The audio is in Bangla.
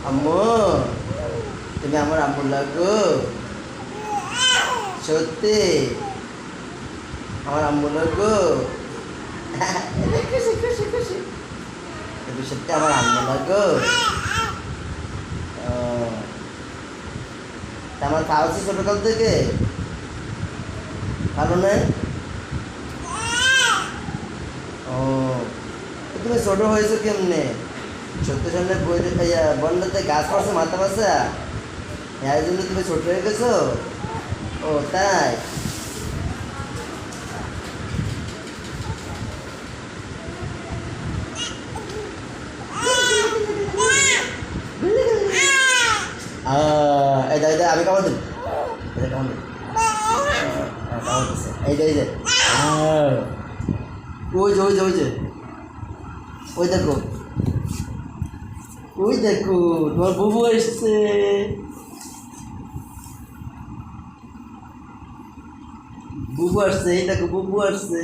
আম্মু তুমি আমার আম্মু লাগো সত্যি আমার আম্মু লাগো খুশি খুশি খুশি তুমি সত্যি আমার আম্মু লাগো আমার খাওয়াচ্ছি ছোটকাল থেকে ভালো নেই ও তুমি ছোট হয়েছো কেমনে সত্যি সামনে বন্যাতে গাছ পড়ছে মাথা পাশা এর জন্য তুমি ছোট হয়ে গেছো ও তাই এই যে আমি কেমন দিই কেমন দিই এই যে ওই যে ওই যে ওই যে ওই দেখো ওই দেখো তোমার বুবু এসছে বুবু আসছে এই দেখো বুবু আসছে